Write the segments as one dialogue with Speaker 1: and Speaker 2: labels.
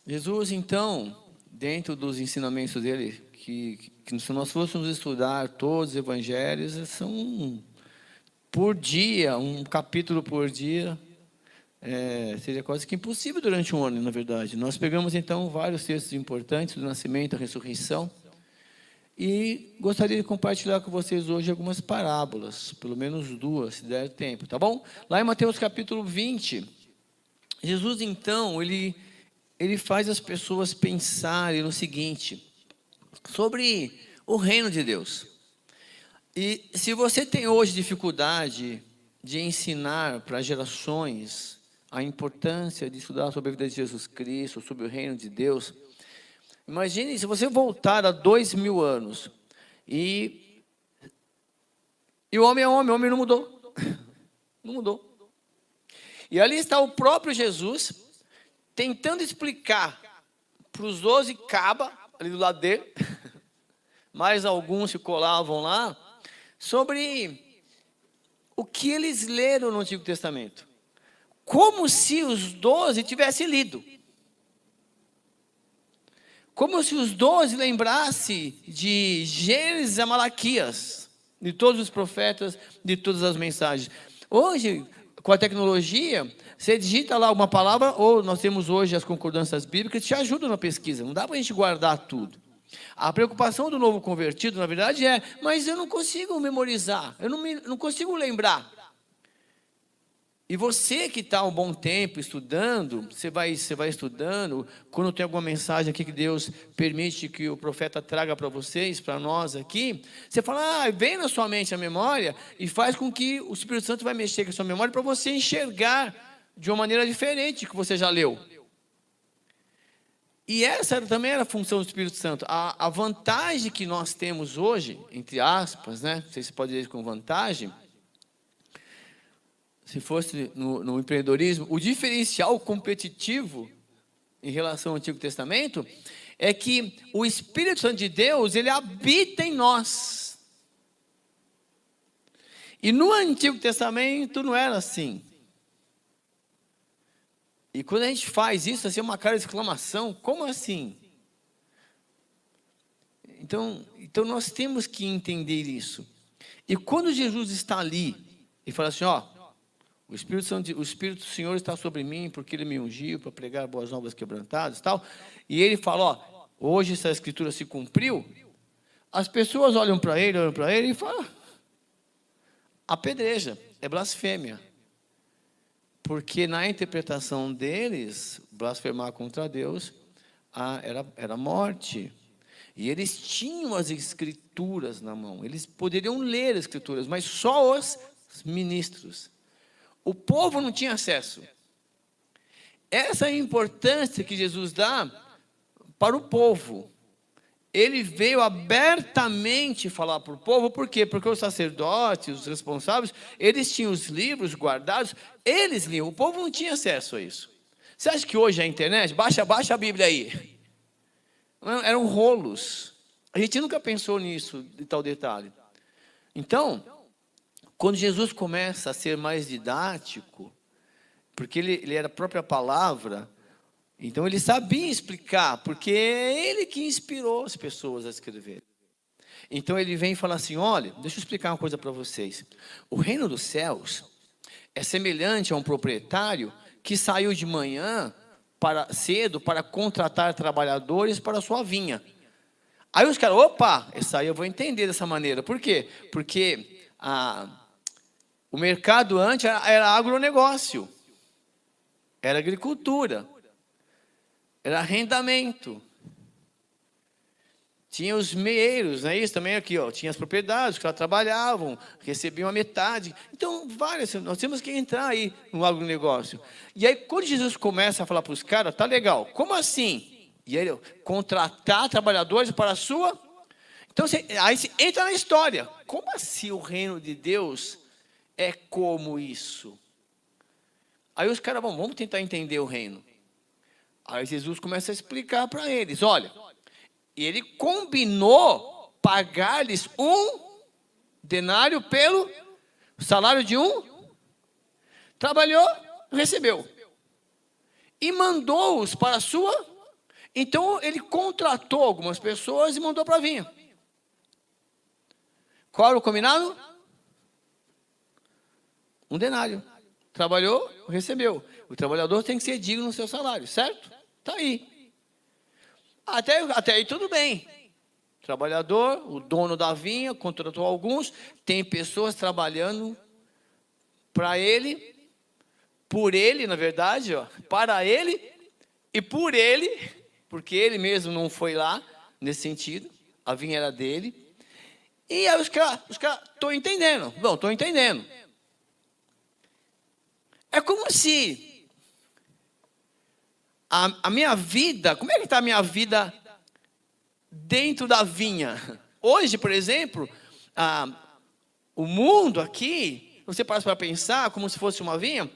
Speaker 1: Jesus, então, dentro dos ensinamentos dele, que se nós fôssemos estudar todos os evangelhos, são por dia, um capítulo por dia, seria quase que impossível durante um ano, na verdade. Nós pegamos, então, vários textos importantes do nascimento, a ressurreição, e gostaria de compartilhar com vocês hoje algumas parábolas, pelo menos duas, se der tempo, tá bom? Lá em Mateus capítulo 20, Jesus, então, ele faz as pessoas pensarem no seguinte, sobre o reino de Deus. E se você tem hoje dificuldade de ensinar para gerações a importância de estudar sobre a vida de Jesus Cristo, sobre o reino de Deus, imagine se você voltar a 2000 anos e o homem é homem, o homem não mudou. Não mudou. E ali está o próprio Jesus tentando explicar para os 12 cabas ali do lado dele, mais alguns se colavam lá, sobre o que eles leram no Antigo Testamento. Como se os 12 tivessem lido. Como se os 12 lembrassem de Gênesis a Malaquias, de todos os profetas, de todas as mensagens. Hoje, com a tecnologia, você digita lá uma palavra, ou nós temos hoje as concordâncias bíblicas, que te ajudam na pesquisa. Não dá para a gente guardar tudo. A preocupação do novo convertido, na verdade, mas eu não consigo memorizar, eu não consigo lembrar. E você que está um bom tempo estudando, você vai estudando, quando tem alguma mensagem aqui que Deus permite que o profeta traga para vocês, para nós aqui, você fala, vem na sua mente a memória e faz com que o Espírito Santo vai mexer com a sua memória para você enxergar de uma maneira diferente que você já leu. E essa também era a função do Espírito Santo. A vantagem que nós temos hoje, entre aspas, né? Não sei se pode dizer isso com vantagem, se fosse no empreendedorismo, o diferencial competitivo em relação ao Antigo Testamento é que o Espírito Santo de Deus, ele habita em nós. E no Antigo Testamento não era assim. E quando a gente faz isso, assim, é uma cara de exclamação, como assim? Então nós temos que entender isso. E quando Jesus está ali, e fala assim, o Espírito do Senhor está sobre mim, porque Ele me ungiu para pregar boas novas quebrantadas e tal, e Ele fala, hoje essa escritura se cumpriu, as pessoas olham para Ele e falam, apedreja, é blasfêmia. Porque na interpretação deles, blasfemar contra Deus era morte. E eles tinham as escrituras na mão. Eles poderiam ler as escrituras, mas só os ministros. O povo não tinha acesso. Essa é a importância que Jesus dá para o povo. Ele veio abertamente falar para o povo, por quê? Porque os sacerdotes, os responsáveis, eles tinham os livros guardados, eles liam, o povo não tinha acesso a isso. Você acha que hoje a internet, baixa a Bíblia aí? Eram rolos. A gente nunca pensou nisso, de tal detalhe. Então, quando Jesus começa a ser mais didático, porque ele era a própria palavra, então ele sabia explicar, porque é ele que inspirou as pessoas a escrever. Então ele vem e fala assim, olha, deixa eu explicar uma coisa para vocês. O reino dos céus é semelhante a um proprietário que saiu de manhã cedo para contratar trabalhadores para a sua vinha. Aí os caras, essa aí eu vou entender dessa maneira. Por quê? Porque o mercado antes era agronegócio, era agricultura. Era arrendamento. Tinha os meeiros, né? Isso também aqui, tinha as propriedades, que lá trabalhavam, recebiam a metade. Então, nós temos que entrar aí no agronegócio. E aí, quando Jesus começa a falar para os caras, tá legal, como assim? E aí, contratar trabalhadores para a sua... Então, aí você entra na história. Como assim o reino de Deus é como isso? Aí os caras vamos tentar entender o reino. Aí Jesus começa a explicar para eles, olha, ele combinou pagar-lhes 1 denário pelo salário de um, trabalhou, recebeu, e mandou-os para a sua Então, ele contratou algumas pessoas e mandou para a vinha. Qual era o combinado? 1 denário. Trabalhou, recebeu. O trabalhador tem que ser digno no seu salário, certo? Está aí. Até aí tudo bem. Trabalhador, o dono da vinha, contratou alguns, tem pessoas trabalhando para ele, por ele, na verdade, ó, para ele e por ele, porque ele mesmo não foi lá, nesse sentido, a vinha era dele. E aí os caras, estou entendendo. Bom, estou entendendo. É como se a minha vida, como é que está a minha vida dentro da vinha? Hoje, por exemplo, o mundo aqui, você passa para pensar como se fosse uma vinha,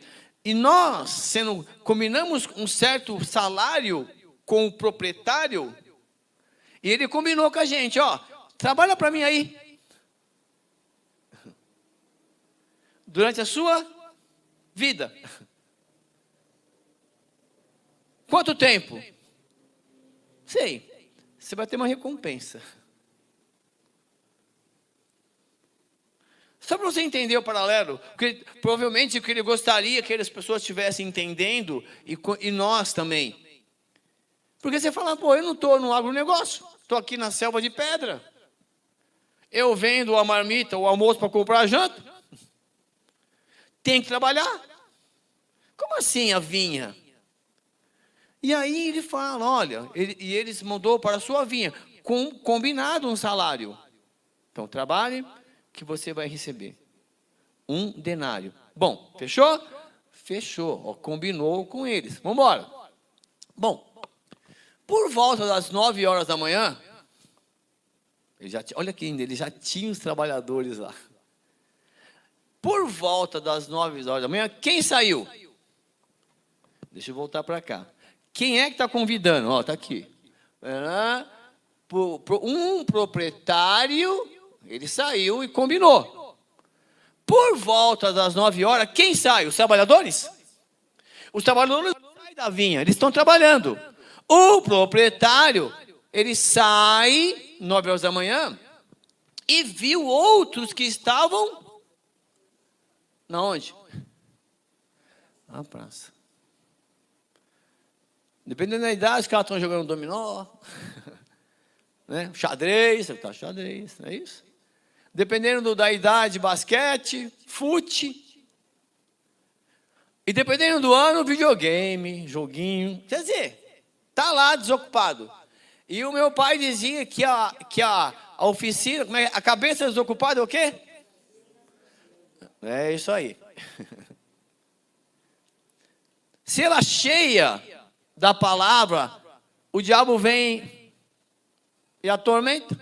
Speaker 1: e nós, combinamos um certo salário com o proprietário, e ele combinou com a gente, ó, trabalha para mim aí. Durante a sua vida. Quanto tempo? Sei. Você vai ter uma recompensa. Só para você entender o paralelo, porque provavelmente o que ele gostaria que as pessoas estivessem entendendo, e nós também. Porque você fala, pô, eu não estou no agronegócio, estou aqui na selva de pedra. Eu vendo a marmita, o almoço para comprar a janta. Tem que trabalhar. Como assim a vinha? E aí ele fala, olha, eles mandou para a sua vinha, combinado um salário. Então trabalhe, que você vai receber 1 denário. Bom, fechou? Fechou, ó, combinou com eles. Vamos embora. Bom, por volta das 9 horas da manhã, olha aqui ainda, ele já tinha os trabalhadores lá. Por volta das 9 horas da manhã, quem saiu? Deixa eu voltar para cá. Quem é que está convidando? Ó, está aqui. Um proprietário, ele saiu e combinou. Por volta das 9 horas, quem sai? Os trabalhadores? Os trabalhadores saem da vinha, eles estão trabalhando. O proprietário, ele sai 9 horas da manhã e viu outros que estavam na onde? Na praça. Dependendo da idade, os caras estão jogando dominó, né? Xadrez, xadrez, não é isso? Dependendo da idade, basquete, fute. E dependendo do ano, videogame, joguinho. Quer dizer, está lá desocupado. E o meu pai dizia que a oficina, a cabeça desocupada é o quê? É isso aí. Se ela é cheia da palavra, o diabo vem e atormenta.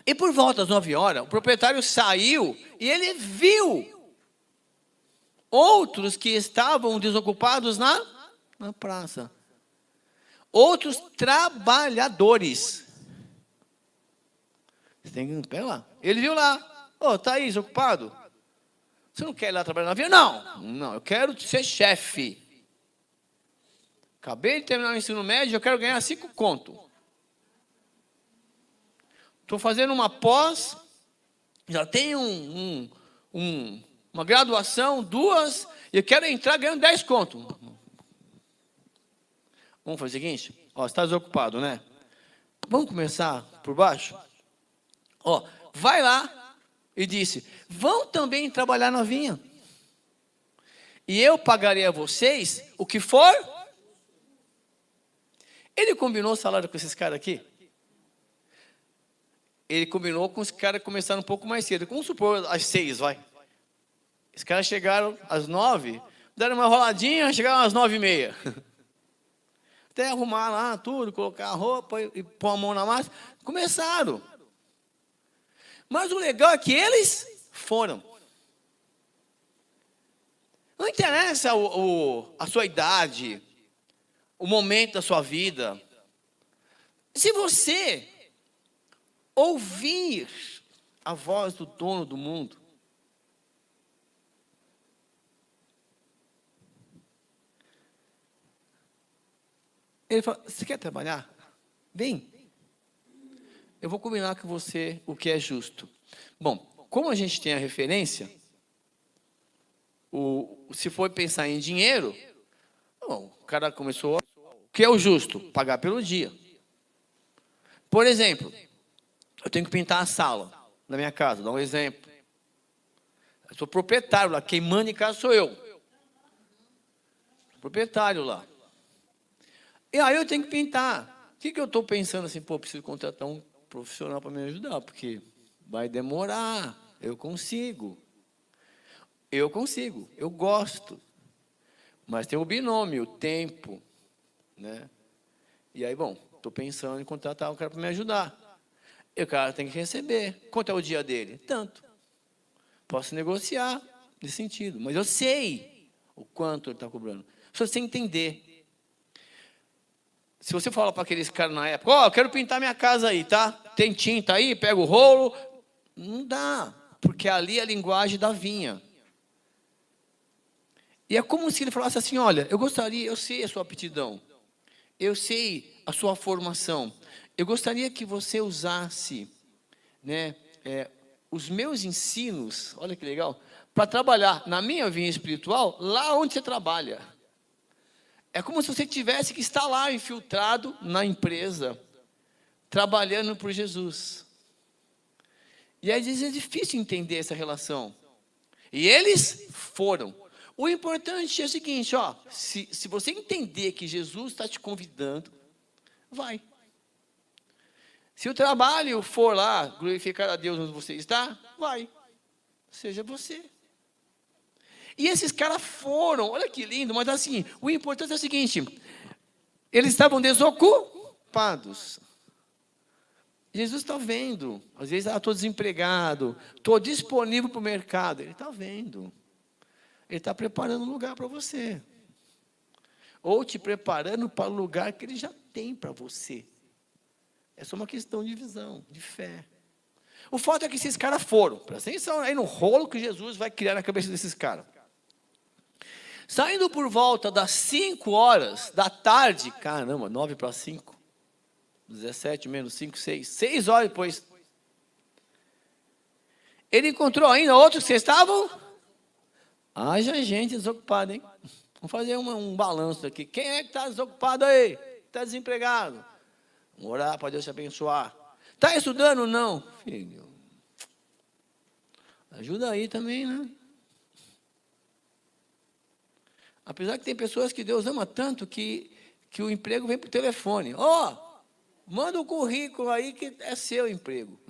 Speaker 1: E por volta das 9 horas, o proprietário saiu e ele viu outros que estavam desocupados na praça. Outros trabalhadores. Você tem que pera lá. Ele viu lá. Ô, tá aí desocupado? Você não quer ir lá trabalhar na vinha? Não, eu quero ser chefe. Acabei de terminar o ensino médio, eu quero ganhar 5 conto. Estou fazendo uma pós, já tenho uma graduação, 2, e eu quero entrar ganhando 10 conto. Vamos fazer o seguinte? Ó, você está desocupado, né? Vamos começar por baixo? Ó, vai lá e disse, vão também trabalhar na vinha. E eu pagarei a vocês o que for. Ele combinou o salário com esses caras aqui? Ele combinou com os caras que começaram um pouco mais cedo. Vamos supor às 6, vai. Os caras chegaram às 9, deram uma roladinha, chegaram às 9h30. Até arrumar lá tudo, colocar a roupa e pôr a mão na massa. Começaram. Mas o legal é que eles foram. Não interessa a sua idade, o momento da sua vida. Se você ouvir a voz do dono do mundo, Ele fala, você quer trabalhar? Vem. Eu vou combinar com você o que é justo. Bom, como a gente tem a referência, se for pensar em dinheiro, bom, o cara começou, o que é o justo? Pagar pelo dia. Por exemplo, eu tenho que pintar a sala na minha casa, dá um exemplo. Eu sou proprietário lá, quem manda em casa sou eu. Sou proprietário lá. E aí eu tenho que pintar. O que eu estou pensando assim, pô, preciso contratar um profissional para me ajudar, porque vai demorar, eu consigo, eu gosto, mas tem o binômio, o tempo, né? E aí, bom, estou pensando em contratar um cara para me ajudar. E o cara tem que receber. Quanto é o dia dele? Tanto. Posso negociar nesse sentido, mas eu sei o quanto ele está cobrando. Só você entender. Se você fala para aqueles caras na época, ó, eu quero pintar minha casa aí, tá? Tem tinta aí, pega o rolo. Não dá, porque ali é a linguagem da vinha. E é como se ele falasse assim, olha, eu sei a sua aptidão, eu sei a sua formação, eu gostaria que você usasse, né, os meus ensinos, olha que legal, para trabalhar na minha vinha espiritual, lá onde você trabalha. É como se você tivesse que estar lá infiltrado na empresa, trabalhando por Jesus. E às vezes é difícil entender essa relação. E eles foram. O importante é o seguinte, ó, se você entender que Jesus está te convidando, vai. Se o trabalho for lá, glorificar a Deus onde você está, vai. Seja você. E esses caras foram, olha que lindo, mas assim, o importante é o seguinte, eles estavam desocupados. Jesus está vendo, às vezes, estou desempregado, estou disponível para o mercado, Ele está vendo. Ele está preparando um lugar para você. Ou te preparando para o lugar que Ele já tem para você. É só uma questão de visão, de fé. O fato é que esses caras foram, presta atenção aí no rolo que Jesus vai criar na cabeça desses caras. Saindo por volta das 5 horas da tarde, caramba, 9 para 5, 17 menos 5, 6 horas depois, ele encontrou ainda outros que estavam, haja gente desocupada, hein? Vamos fazer um balanço aqui, quem é que está desocupado aí? Está desempregado? Vamos orar para Deus te abençoar. Está estudando? Não, filho, ajuda aí também, né? Apesar que tem pessoas que Deus ama tanto que o emprego vem por telefone. Ó, manda o currículo aí que é seu emprego.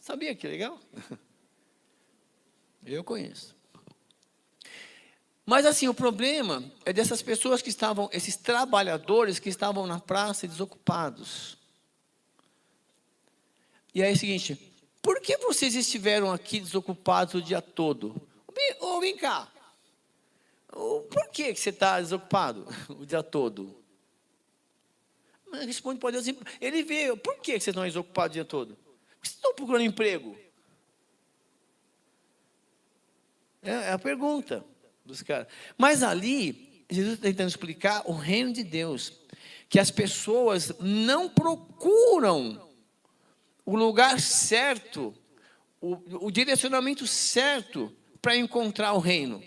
Speaker 1: Sabia que legal? Eu conheço. Mas assim, o problema é dessas pessoas que estavam, esses trabalhadores que estavam na praça desocupados. E aí é o seguinte, por que vocês estiveram aqui desocupados o dia todo? Vem cá. Por que você está desocupado o dia todo? Mas responde para Deus, ele vê, por que vocês estão desocupados o dia todo? Porque vocês estão procurando emprego? É a pergunta dos caras. Mas ali, Jesus está tentando explicar o reino de Deus, que as pessoas não procuram o lugar certo, o direcionamento certo para encontrar o reino.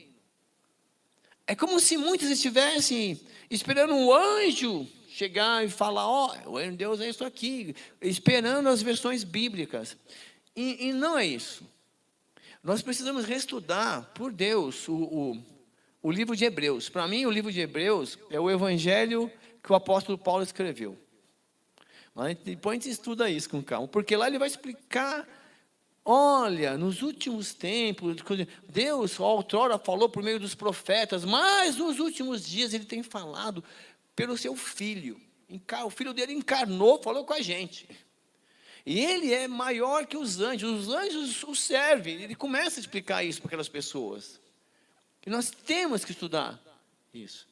Speaker 1: É como se muitos estivessem esperando um anjo chegar e falar, ó, o reino de Deus é isso aqui, esperando as versões bíblicas. E não é isso. Nós precisamos reestudar por Deus o livro de Hebreus. Para mim, o livro de Hebreus é o evangelho que o apóstolo Paulo escreveu. Mas depois a gente estuda isso com calma, porque lá ele vai explicar, olha, nos últimos tempos, Deus outrora falou por meio dos profetas, mas nos últimos dias ele tem falado pelo seu Filho. O Filho dele encarnou, falou com a gente. E ele é maior que os anjos o servem. Ele começa a explicar isso para aquelas pessoas. E nós temos que estudar isso.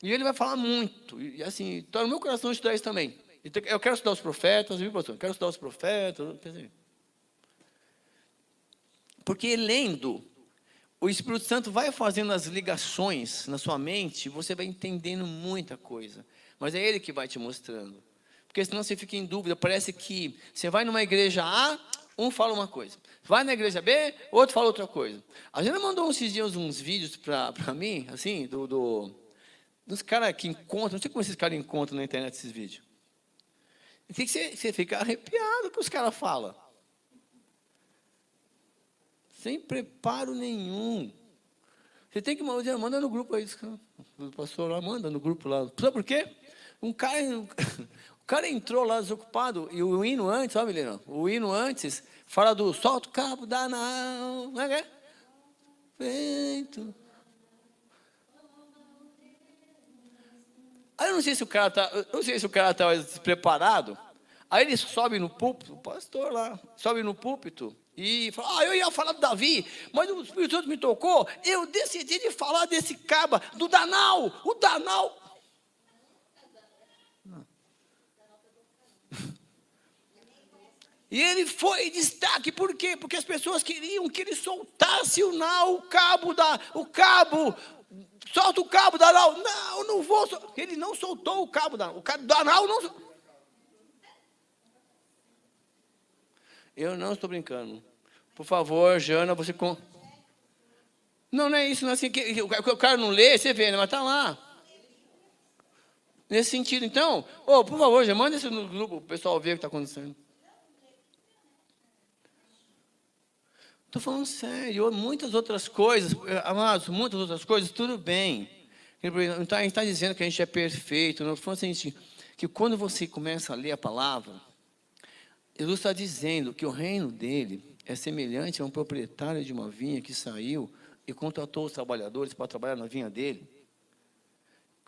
Speaker 1: E ele vai falar muito. E assim, está no meu coração estudar isso também. Eu quero estudar os profetas, viu, pastor? Eu quero estudar os profetas. Porque lendo o Espírito Santo vai fazendo as ligações na sua mente, você vai entendendo muita coisa. Mas é Ele que vai te mostrando. Porque senão você fica em dúvida, parece que você vai numa igreja A, um fala uma coisa. Vai na igreja B, outro fala outra coisa. A gente mandou esses dias uns vídeos para mim, assim, dos caras que encontram, não sei como esses caras encontram na internet esses vídeos. Tem que você fica arrepiado com o que os caras falam. Sem preparo nenhum. Você tem que manda no grupo aí, o pastor lá, manda no grupo lá. Sabe por quê? O cara entrou lá desocupado, e o hino antes, ó, Milena, o hino antes fala do solta o cabo da nau, não é? Vento. Aí eu não sei se o cara tá despreparado. Aí ele sobe no púlpito, o pastor lá, sobe no púlpito e fala, eu ia falar do Davi, mas o Espírito Santo me tocou, eu decidi de falar desse caba, do Danal, o Danal. E ele foi destaque, por quê? Porque as pessoas queriam que ele soltasse o nau, o cabo, solta o cabo da nau. Não, não vou. Ele não soltou o cabo da nau, não soltou. Eu não estou brincando. Por favor, Jana, você... Não é isso, não é assim, o cara não lê, você vê, né? Mas está lá. Nesse sentido, então, por favor, já manda isso no grupo, o pessoal ver o que está acontecendo. Estou falando sério, muitas outras coisas, amados, muitas outras coisas, tudo bem. Então, a gente está dizendo que a gente é perfeito, não estou falando assim, que quando você começa a ler a palavra, Jesus está dizendo que o reino dele é semelhante a um proprietário de uma vinha que saiu e contratou os trabalhadores para trabalhar na vinha dele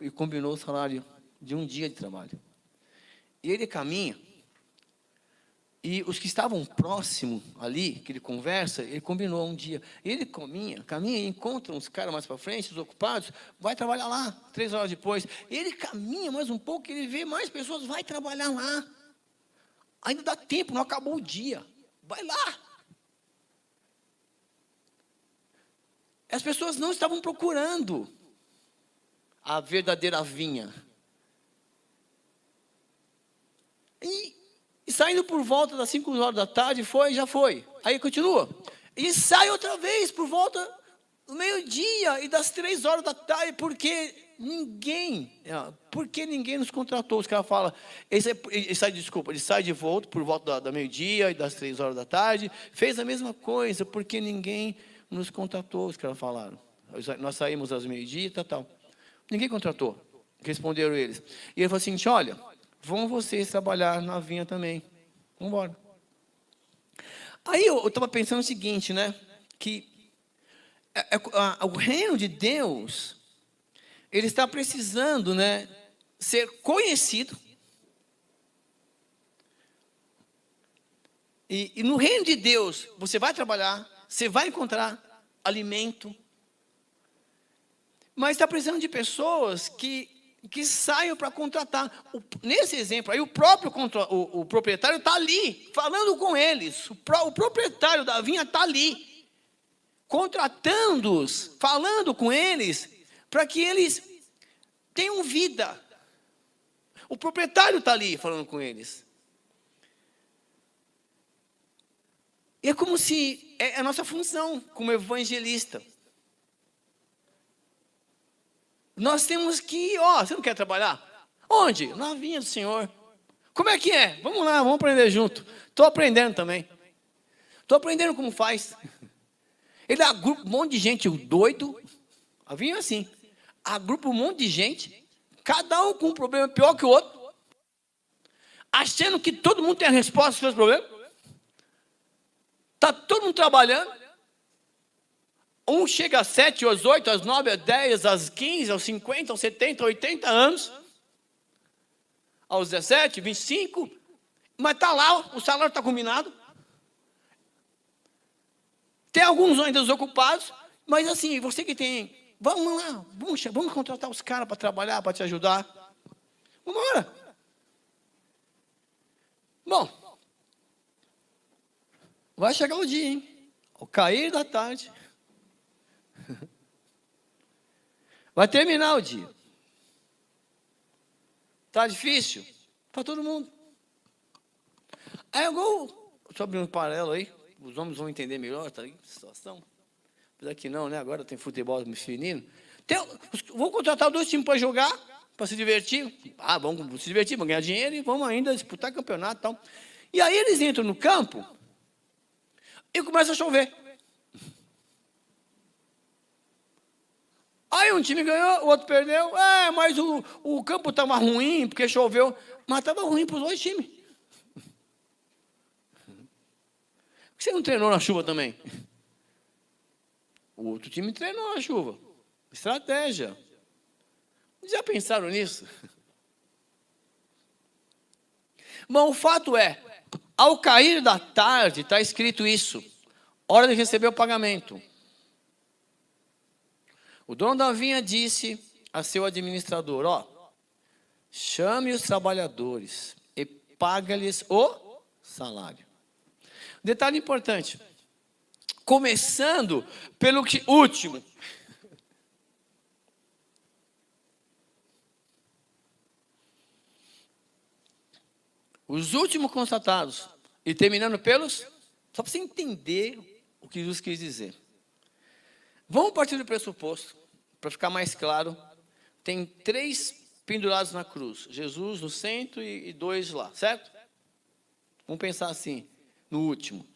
Speaker 1: e combinou o salário de um dia de trabalho. E ele caminha, e os que estavam próximos ali, que ele conversa, ele combinou um dia. Ele caminha e encontra uns caras mais para frente, os ocupados, vai trabalhar lá, 3 horas depois. Ele caminha mais um pouco, ele vê mais pessoas, vai trabalhar lá. Ainda dá tempo, não acabou o dia. Vai lá. As pessoas não estavam procurando a verdadeira vinha. E saindo por volta das 5 horas da tarde, já foi. Aí continua. E sai outra vez por volta do meio-dia e das 3 horas da tarde, porque ninguém nos contratou. Os caras falam, ele sai de volta por volta da meio-dia e das 3 horas da tarde, fez a mesma coisa, porque ninguém nos contratou, os caras falaram. Nós saímos às meio-dia e tal. Ninguém contratou, responderam eles. E ele falou assim, olha, vão vocês trabalhar na vinha também. Vamos embora. Aí eu estava pensando o seguinte, né? Que o reino de Deus, ele está precisando, né, ser conhecido. E no reino de Deus, você vai trabalhar, você vai encontrar alimento. Mas está precisando de pessoas que saiam para contratar. Nesse exemplo, aí o próprio o proprietário está ali, falando com eles. O proprietário da vinha está ali, contratando-os, falando com eles, para que eles tenham vida. O proprietário está ali, falando com eles. E é como se, é a nossa função como evangelista. Nós temos que, você não quer trabalhar? Onde? Na vinha do Senhor. Como é que é? Vamos lá, vamos aprender junto. Estou aprendendo também. Estou aprendendo como faz. Ele agrupa um monte de gente doido. A vinha é assim. Agrupa um monte de gente, cada um com um problema pior que o outro, achando que todo mundo tem a resposta aos seus problemas. Está todo mundo trabalhando. Um chega às 7, às 8, às 9, às 10, às 15, aos 50, aos 70, 80 anos. Aos 17, 25. Mas está lá, o salário está combinado. Tem alguns ainda desocupados. Mas assim, você que tem... Vamos lá, vamos contratar os caras para trabalhar, para te ajudar. Vamos embora. Bom. Vai chegar o dia, hein? Ao cair da tarde... Vai terminar o dia. Está difícil? Para todo mundo. É igual, deixa eu abrir um paralelo aí, os homens vão entender melhor, tá aí, situação. Apesar que não, né? Agora tem futebol feminino. Vão contratar 2 times para jogar, para se divertir. Ah, vamos se divertir, vamos ganhar dinheiro e vamos ainda disputar campeonato e tal. E aí eles entram no campo e começa a chover. Aí um time ganhou, o outro perdeu. Mas o campo estava ruim, porque choveu. Mas estava ruim para os 2 times. Por que você não treinou na chuva também? O outro time treinou na chuva. Estratégia. Já pensaram nisso? Bom, o fato é, ao cair da tarde, está escrito isso. Hora de receber o pagamento. O dono da vinha disse a seu administrador, chame os trabalhadores e paga-lhes o salário. Detalhe importante, começando pelo último. Os últimos constatados, e terminando pelos, só para você entender o que Jesus quis dizer. Vamos partir do pressuposto, para ficar mais claro, tem 3 pendurados na cruz, Jesus no centro e 2 lá, certo? Vamos pensar assim, no último.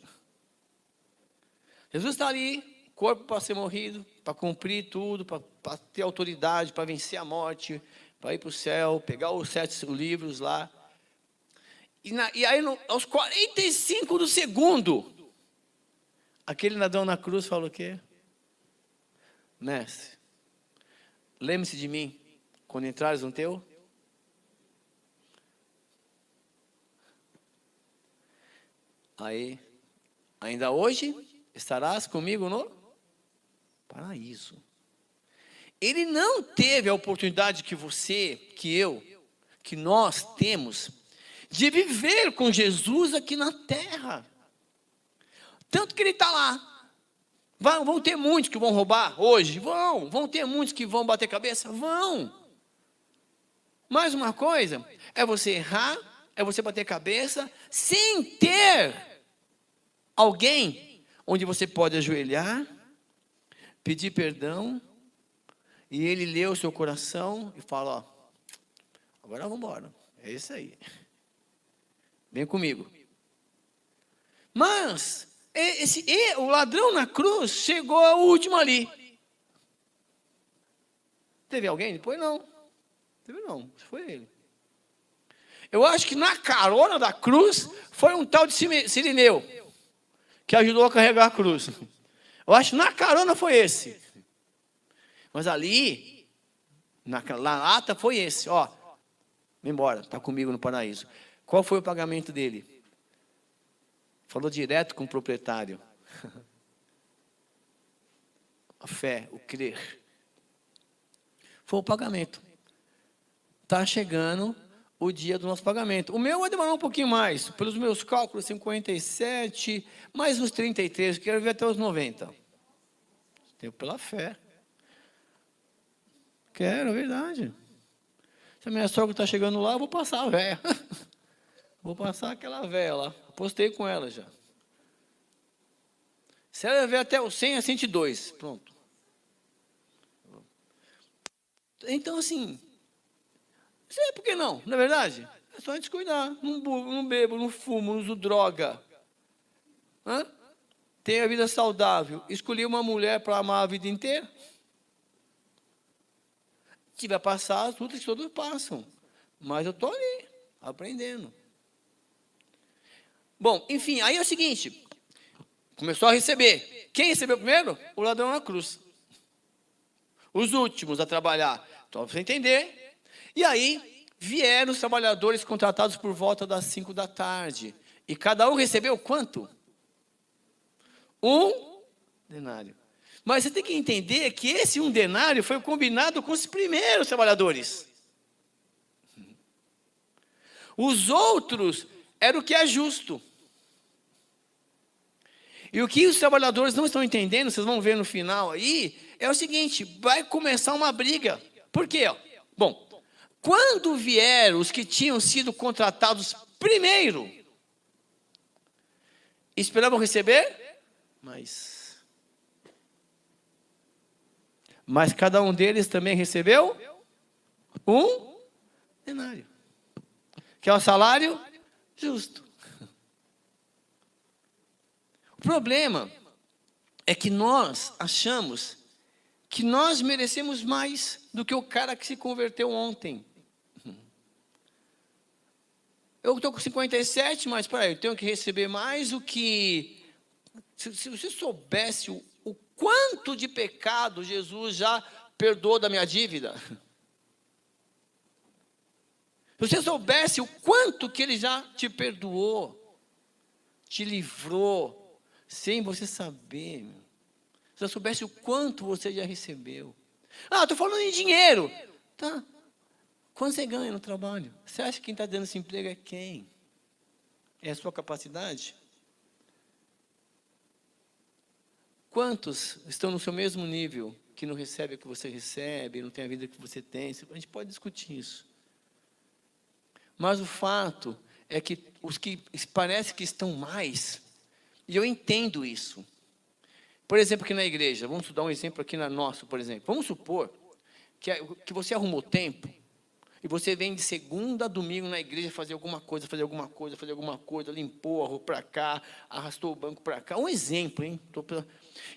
Speaker 1: Jesus está ali, corpo para ser morrido, para cumprir tudo, para ter autoridade, para vencer a morte, para ir para o céu, pegar os 7 livros lá. E aí, aos 45 do segundo, aquele ladrão na cruz fala o quê? Mestre, lembre-se de mim, quando entrares no teu. Aí, ainda hoje, estarás comigo no paraíso. Ele não teve a oportunidade que você, que eu, que nós temos, de viver com Jesus aqui na terra. Tanto que ele está lá. Vão ter muitos que vão roubar hoje? Vão ter muitos que vão bater cabeça? Vão. Mais uma coisa, é você errar, é você bater cabeça, sem ter alguém onde você pode ajoelhar, pedir perdão, e ele lê o seu coração e fala, agora vamos embora. É isso aí. Vem comigo. Mas o ladrão na cruz chegou ao último ali. Teve alguém depois? Não. Teve não. Foi ele. Eu acho que na carona da cruz foi um tal de Cirineu, que ajudou a carregar a cruz. Eu acho que na carona foi esse. Mas ali, na lata foi esse. Vem embora, está comigo no paraíso. Qual foi o pagamento dele? Falou direto com o proprietário. A fé, o crer. Foi o pagamento. Está chegando o dia do nosso pagamento. O meu vai demorar um pouquinho mais. Pelos meus cálculos, 57, mais uns 33, quero ver até os 90. Tempo pela fé. Quero, é verdade. Se a minha sogra está chegando lá, eu vou passar a véia. Vou passar aquela véia lá. Postei com ela já. Se ela ver até o 100, é 102. Pronto. Então, assim, por que não? Não é verdade? É só descuidar. Não bebo, não fumo, não uso droga. Tenho a vida saudável. Escolhi uma mulher para amar a vida inteira. Se vai passar as lutas que todos passam. Mas eu estou ali, aprendendo. Bom, enfim, aí é o seguinte. Começou a receber. Quem recebeu primeiro? O ladrão na cruz. Os últimos a trabalhar. Então, para você entender. E aí, vieram os trabalhadores contratados por volta das 5 da tarde. E cada um recebeu quanto? 1 denário. Mas você tem que entender que esse 1 denário foi combinado com os primeiros trabalhadores. Os outros era o que é justo. E o que os trabalhadores não estão entendendo, vocês vão ver no final aí, é o seguinte: vai começar uma briga. Por quê? Bom, quando vieram os que tinham sido contratados primeiro, esperavam receber, mas cada um deles também recebeu um denário, que é o salário justo. O problema é que nós achamos que nós merecemos mais do que o cara que se converteu ontem. Eu estou com 57, mas peraí, eu tenho que receber mais do que... Se você soubesse o quanto de pecado Jesus já perdoou da minha dívida. Se você soubesse o quanto que Ele já te perdoou, te livrou, sem você saber. Se você soubesse o quanto você já recebeu. Ah, estou falando em dinheiro. Tá. Quanto você ganha no trabalho? Você acha que quem está dando esse emprego é quem? É a sua capacidade? Quantos estão no seu mesmo nível, que não recebem o que você recebe, não tem a vida que você tem? A gente pode discutir isso. Mas o fato é que os que parece que estão mais, e eu entendo isso. Por exemplo, aqui na igreja, vamos dar um exemplo aqui na nossa, por exemplo. Vamos supor que você arrumou tempo, e você vem de segunda a domingo na igreja fazer alguma coisa, limpou, arrumou para cá, arrastou o banco para cá. Um exemplo, hein?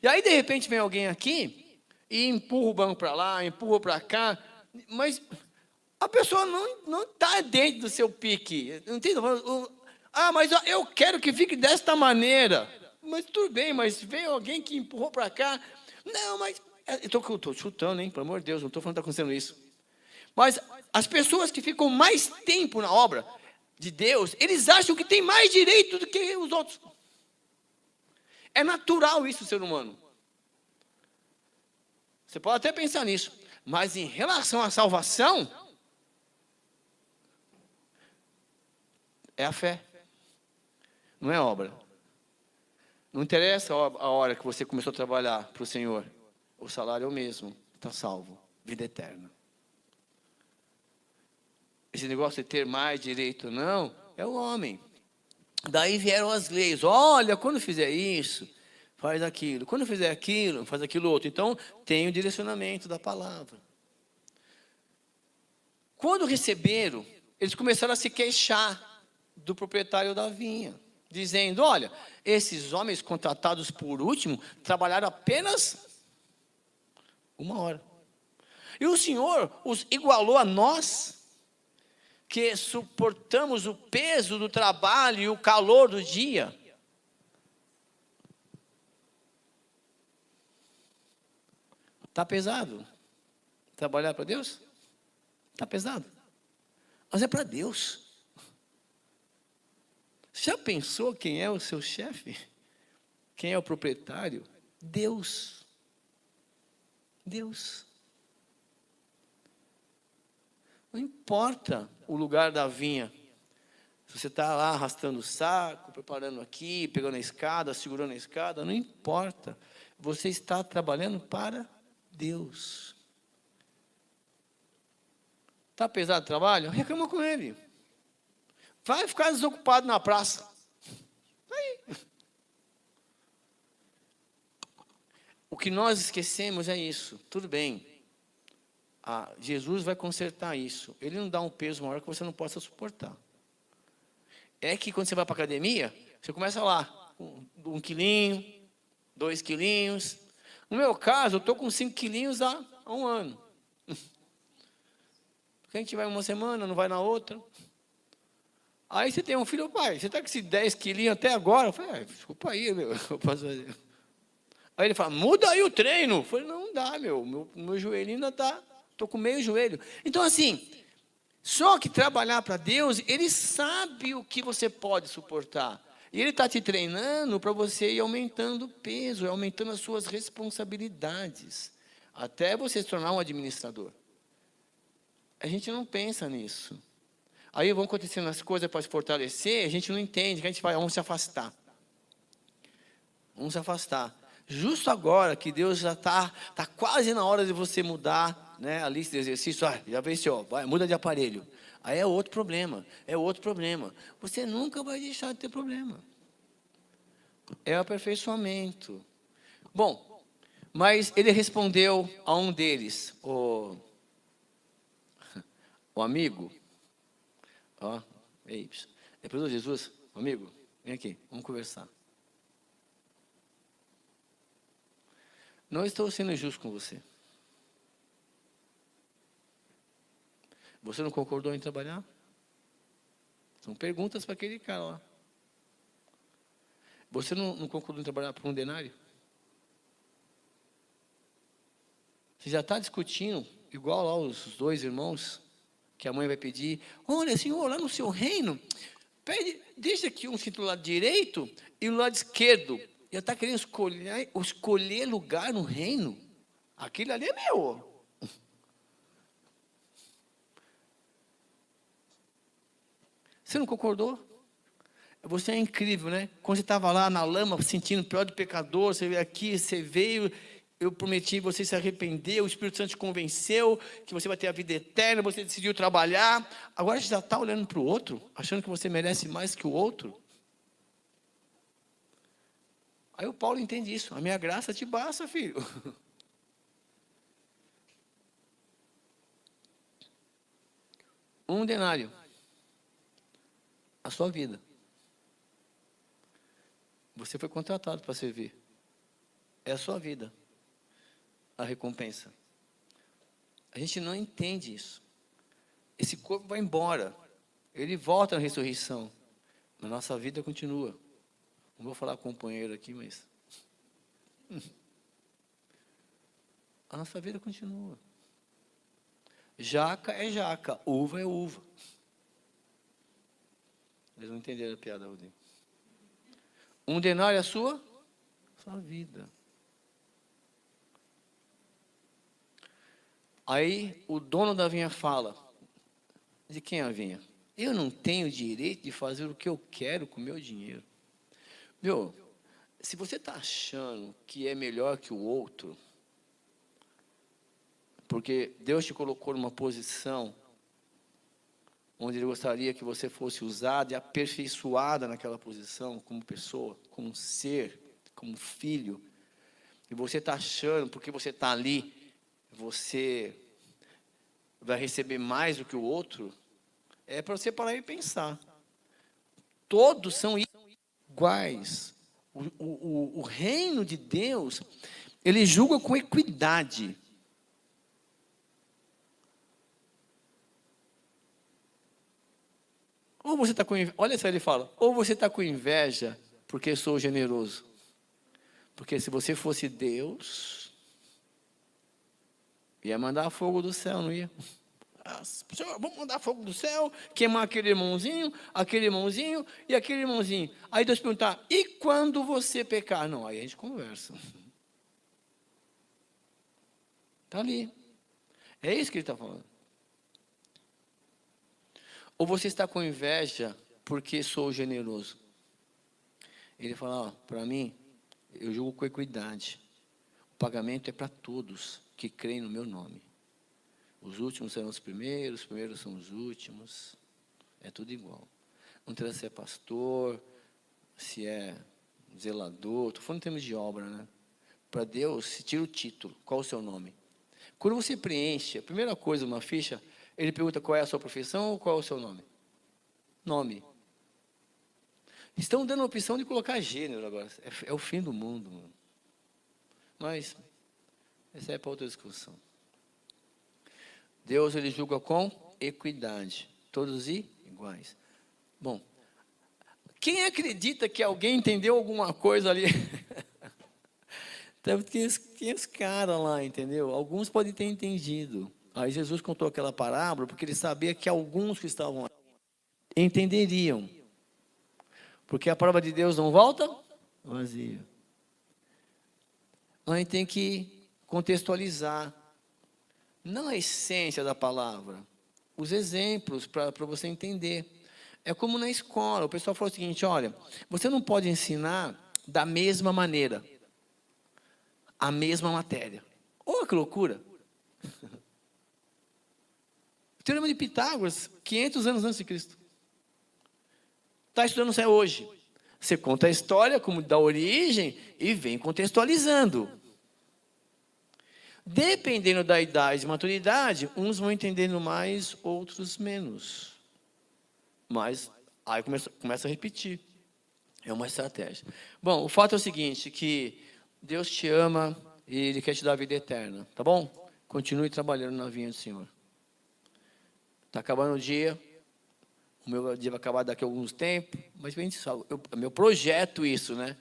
Speaker 1: E aí, de repente, vem alguém aqui e empurra o banco para lá, empurra para cá, mas a pessoa não está dentro do seu pique. Entende? Ah, mas eu quero que fique desta maneira. Mas tudo bem, mas veio alguém que empurrou para cá. Não, mas... Eu estou chutando, hein? Pelo amor de Deus, não estou falando que está acontecendo isso. Mas as pessoas que ficam mais tempo na obra de Deus, eles acham que tem mais direito do que os outros. É natural isso, ser humano. Você pode até pensar nisso. Mas em relação à salvação, é a fé. Não é obra. Não interessa a hora que você começou a trabalhar para o Senhor. O salário é o mesmo. Está salvo. Vida eterna. Esse negócio de ter mais direito ou não, é o homem. Daí vieram as leis. Olha, quando fizer isso, faz aquilo. Quando fizer aquilo, faz aquilo outro. Então, tem o direcionamento da palavra. Quando receberam, eles começaram a se queixar do proprietário da vinha, dizendo: olha, esses homens contratados por último trabalharam apenas 1 hora. E o Senhor os igualou a nós, que suportamos o peso do trabalho e o calor do dia. Está pesado trabalhar para Deus? Está pesado. Mas é para Deus. Já pensou quem é o seu chefe? Quem é o proprietário? Deus. Deus. Não importa o lugar da vinha. Se você está lá arrastando o saco, preparando aqui, pegando a escada, segurando a escada, não importa. Você está trabalhando para Deus. Está pesado o trabalho? Reclama com ele. Vai ficar desocupado na praça. Aí. O que nós esquecemos é isso. Tudo bem. Jesus vai consertar isso. Ele não dá um peso maior que você não possa suportar. É que quando você vai para a academia, você começa lá, 1 quilinho, 2 quilinhos. No meu caso, eu estou com 5 quilinhos há 1 ano. A gente vai uma semana, não vai na outra. Aí você tem um filho, pai, você está com esses 10 quilinhos até agora? Eu falei, desculpa aí, meu, eu posso fazer. Aí ele fala, muda aí o treino. Eu falei, não dá, meu joelho ainda está... Estou com meio joelho. Então, assim, só que trabalhar para Deus, Ele sabe o que você pode suportar. E Ele está te treinando para você ir aumentando o peso, aumentando as suas responsabilidades, até você se tornar um administrador. A gente não pensa nisso. Aí vão acontecendo as coisas para se fortalecer, a gente não entende, que a gente vai, vamos se afastar. Vamos se afastar. Justo agora que Deus já está quase na hora de você mudar, né, a lista de exercício, já venceu, vai, muda de aparelho. Aí é outro problema, é outro problema. Você nunca vai deixar de ter problema. É o aperfeiçoamento. Bom, mas ele respondeu a um deles, o amigo, ó, ei, depois do Jesus, amigo, vem aqui, vamos conversar. Não estou sendo injusto com você. Você não concordou em trabalhar? São perguntas para aquele cara lá. Você não concordou em trabalhar por um denário? Você já está discutindo, igual lá os dois irmãos, que a mãe vai pedir, olha, Senhor, lá no seu reino, pede, deixa aqui um cinto do lado direito e no lado esquerdo. Já está querendo escolher lugar no reino? Aquilo ali é meu. Você não concordou? Você é incrível, né? Quando você estava lá na lama, sentindo o pior do pecador, você veio aqui, você veio, eu prometi, você se arrependeu, o Espírito Santo te convenceu que você vai ter a vida eterna, você decidiu trabalhar. Agora você já está olhando para o outro, achando que você merece mais que o outro. Aí o Paulo entende isso. A minha graça te basta, filho. Um denário. A sua vida. Você foi contratado para servir. É a sua vida. A recompensa. A gente não entende isso. Esse corpo vai embora. Ele volta na ressurreição. Mas nossa vida continua. Não vou falar companheiro aqui, mas... A nossa vida continua. Jaca é jaca, uva é uva. Eles não entenderam a piada, Rodrigo. Um denário é a sua vida. Aí o dono da vinha fala, de quem é a vinha? Eu não tenho direito de fazer o que eu quero com o meu dinheiro. Meu, se você está achando que é melhor que o outro, porque Deus te colocou numa posição onde Ele gostaria que você fosse usada e aperfeiçoada naquela posição, como pessoa, como ser, como filho, e você está achando, porque você está ali, você vai receber mais do que o outro, é para você parar e pensar. Todos são iguais. O reino de Deus, Ele julga com equidade. Ou você está com inveja, olha só, ele fala, ou você está com inveja porque sou generoso. Porque se você fosse Deus, ia mandar fogo do céu, não ia? Senhor, vamos mandar fogo do céu, queimar aquele irmãozinho e aquele irmãozinho. Aí Deus perguntar, e quando você pecar? Não, aí a gente conversa. Está ali. É isso que ele está falando. Ou você está com inveja porque sou generoso. Ele fala, para mim, eu julgo com equidade. O pagamento é para todos que creem no meu nome. Os últimos serão os primeiros são os últimos. É tudo igual. Não interessa se é pastor, se é zelador. Estou falando em termos de obra, né? Para Deus, se tira o título. Qual o seu nome? Quando você preenche, a primeira coisa, uma ficha, ele pergunta qual é a sua profissão ou qual é o seu nome. Nome. Estão dando a opção de colocar gênero agora. É o fim do mundo, mano. Mas, essa é para outra discussão. Deus, Ele julga com equidade. Todos iguais. Bom, quem acredita que alguém entendeu alguma coisa ali? Tem os caras lá, entendeu? Alguns podem ter entendido. Aí Jesus contou aquela parábola porque ele sabia que alguns que estavam lá entenderiam. Porque a palavra de Deus não volta vazia. A gente tem que contextualizar. Não a essência da palavra. Os exemplos para você entender. É como na escola. O pessoal fala o seguinte, olha, você não pode ensinar da mesma maneira, a mesma matéria. Olha que loucura! O Teorema de Pitágoras, 500 anos antes de Cristo. Está estudando isso hoje. Você conta a história como da origem e vem contextualizando. Dependendo da idade e maturidade, uns vão entendendo mais, outros menos. Mas aí começa a repetir. É uma estratégia. Bom, o fato é o seguinte, que Deus te ama e Ele quer te dar a vida eterna, tá bom? Continue trabalhando na vinha do Senhor. Está acabando o dia, o meu dia vai acabar daqui a alguns tempos, mas a gente sabe, meu projeto isso, né?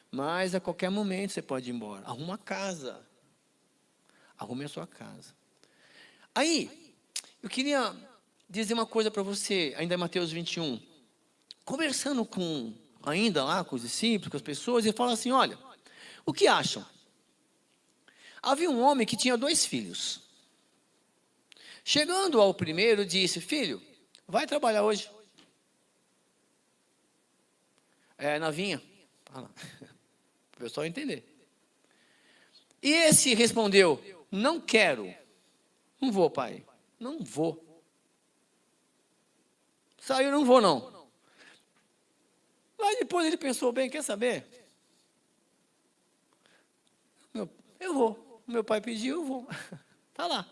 Speaker 1: Mas a qualquer momento você pode ir embora. Arruma a casa. Arrume a sua casa. Aí, eu queria dizer uma coisa para você, ainda em Mateus 21. Conversando ainda lá com os discípulos, com as pessoas, ele fala assim, olha, o que acham? Havia um homem que tinha 2 filhos. Chegando ao primeiro, disse, filho, vai trabalhar hoje. Na vinha. Para o pessoal entender. E esse respondeu, não quero. Não vou, pai. Não vou. Saiu, não vou, não. Mas depois ele pensou bem, quer saber? Eu vou. Meu pai pediu, eu vou. Está lá.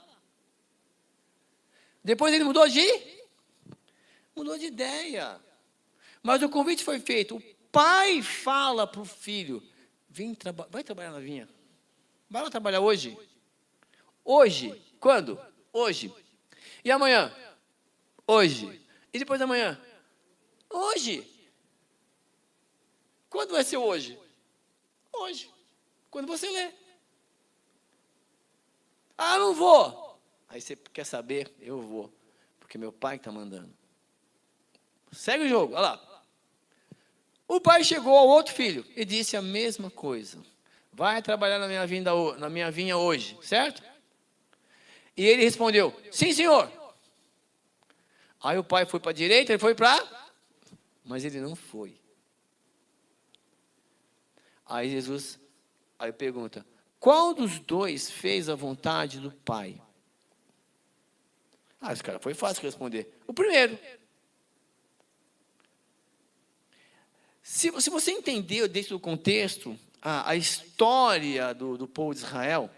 Speaker 1: Depois ele mudou de ideia. Mas o convite foi feito. O pai fala para o filho, vai trabalhar na vinha. Vai lá trabalhar hoje. Hoje. Quando? Hoje. E amanhã? Hoje. E depois da manhã? Hoje. Quando vai ser hoje? Hoje. Quando você lê. Ah, não vou. Aí você quer saber? Eu vou. Porque meu pai está mandando. Segue o jogo, olha lá. O pai chegou ao outro filho e disse a mesma coisa. Vai trabalhar na minha vinha hoje, certo? E ele respondeu, sim, senhor. Aí o pai foi para a direita, ele foi para... Mas ele não foi. Aí Jesus pergunta, qual dos 2 fez a vontade do pai? Esse cara foi fácil responder. O primeiro. Se você entendeu dentro do contexto, a história do povo de Israel,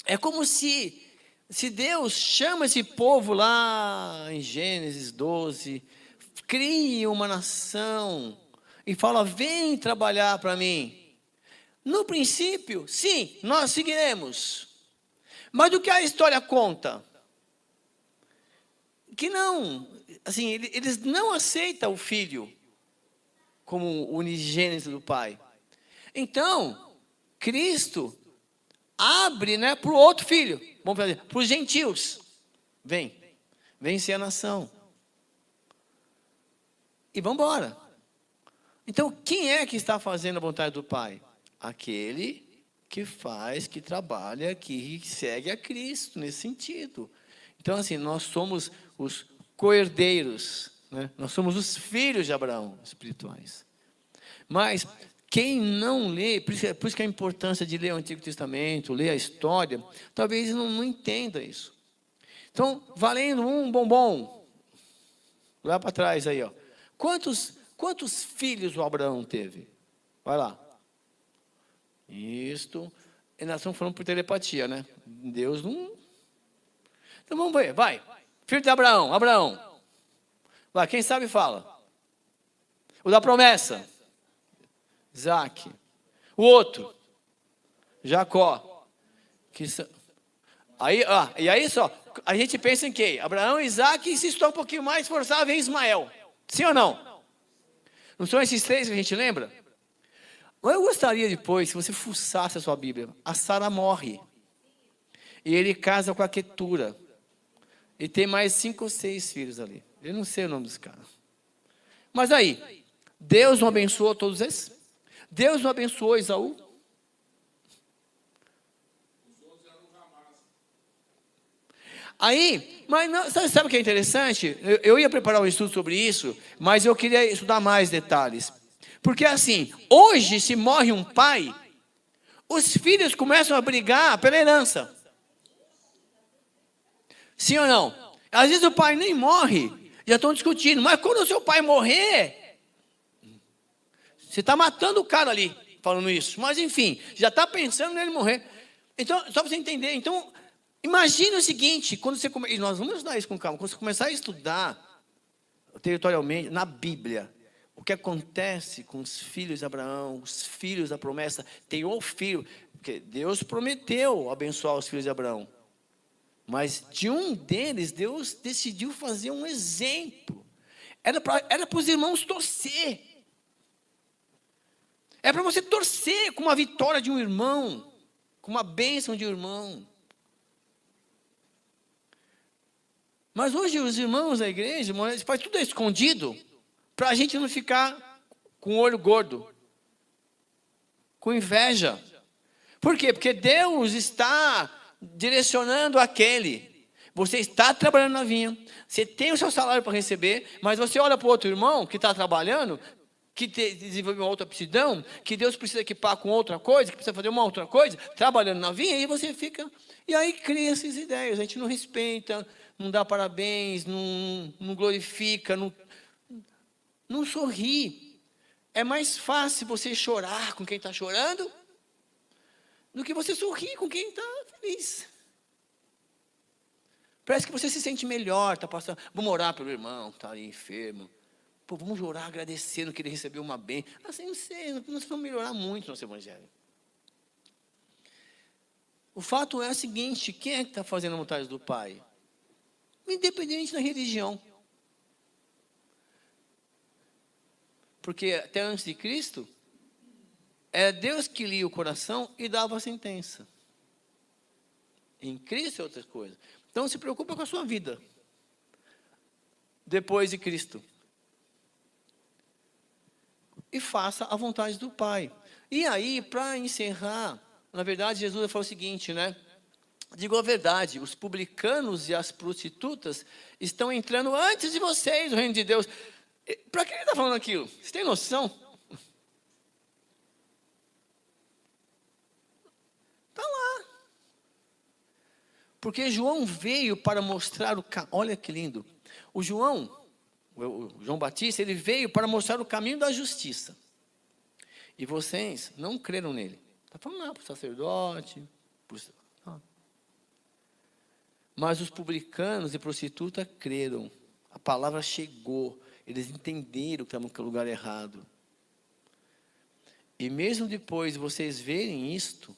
Speaker 1: é como se Deus chama esse povo lá em Gênesis 12, cria uma nação e fala, vem trabalhar para mim. No princípio, sim, nós seguiremos. Mas do que a história conta? Que não, assim, eles não aceitam o filho como unigênito do pai. Então, Cristo abre, né, para o outro filho, vamos fazer, para os gentios. Vem ser a nação. E vamos embora. Então, quem é que está fazendo a vontade do pai? Aquele que faz, que trabalha, que segue a Cristo, nesse sentido. Então, assim, nós somos os co-herdeiros, né? Nós somos os filhos de Abraão espirituais. Mas quem não lê, por isso que a importância de ler o Antigo Testamento, ler a história, talvez não entenda isso. Então, valendo um bombom, lá para trás aí, ó. Quantos filhos o Abraão teve? Vai lá. Isto, e nós estamos falando por telepatia, né? Deus não... Então vamos ver, vai. Filho de Abraão. Vai, quem sabe fala. O da promessa. Isaac. O outro. Jacó. E aí só, a gente pensa em quem? Abraão, Isaac e se estou um pouquinho mais forçado, vem Ismael. Sim ou não? Não são esses 3 que a gente lembra? Eu gostaria depois, se você fuçasse a sua Bíblia, a Sara morre. E ele casa com a Quetura. E tem mais 5 ou 6 filhos ali. Eu não sei o nome dos caras. Mas aí, Deus não abençoou todos esses? Deus não abençoou Esaú? Aí, mas não, sabe o que é interessante? Eu ia preparar um estudo sobre isso, mas eu queria estudar mais detalhes. Porque assim, hoje se morre um pai, os filhos começam a brigar pela herança. Sim ou não? Às vezes o pai nem morre, já estão discutindo. Mas quando o seu pai morrer, você está matando o cara ali, falando isso. Mas enfim, já está pensando nele morrer. Então, só para você entender. Então, imagine o seguinte, quando você e nós vamos estudar isso com calma. Quando você começar a estudar territorialmente, na Bíblia, o que acontece com os filhos de Abraão, os filhos da promessa, tem um filho, porque Deus prometeu abençoar os filhos de Abraão. Mas de um deles, Deus decidiu fazer um exemplo. Era para os irmãos torcer. É para você torcer com uma vitória de um irmão, com uma bênção de um irmão. Mas hoje os irmãos da igreja, eles fazem tudo escondido, para a gente não ficar com o olho gordo, com inveja. Por quê? Porque Deus está direcionando aquele. Você está trabalhando na vinha, você tem o seu salário para receber, mas você olha para o outro irmão que está trabalhando, que desenvolveu uma outra aptidão, que Deus precisa equipar com outra coisa, que precisa fazer uma outra coisa, trabalhando na vinha, e você fica... E aí cria essas ideias, a gente não respeita, não dá parabéns, não glorifica, não sorri. É mais fácil você chorar com quem está chorando do que você sorrir com quem está feliz. Parece que você se sente melhor, está passando. Vamos orar pelo irmão que está ali enfermo. Pô, vamos orar agradecendo que ele recebeu uma bênção. Assim, não sei, nós vamos melhorar muito nosso evangelho. O fato é o seguinte, quem é que está fazendo a vontade do Pai? Independente da religião. Porque até antes de Cristo, era Deus que lia o coração e dava a sentença. Em Cristo é outra coisa. Então se preocupa com a sua vida. Depois de Cristo. E faça a vontade do Pai. E aí, para encerrar, na verdade, Jesus falou o seguinte, né? Digo a verdade, os publicanos e as prostitutas estão entrando antes de vocês, o reino de Deus. Para que ele está falando aquilo? Você tem noção? Está lá. Porque João veio para mostrar olha que lindo. O João Batista, ele veio para mostrar o caminho da justiça. E vocês não creram nele. Está falando para o sacerdote. Mas os publicanos e prostitutas creram. A palavra chegou. Eles entenderam que estavam no lugar errado. E mesmo depois de vocês verem isto,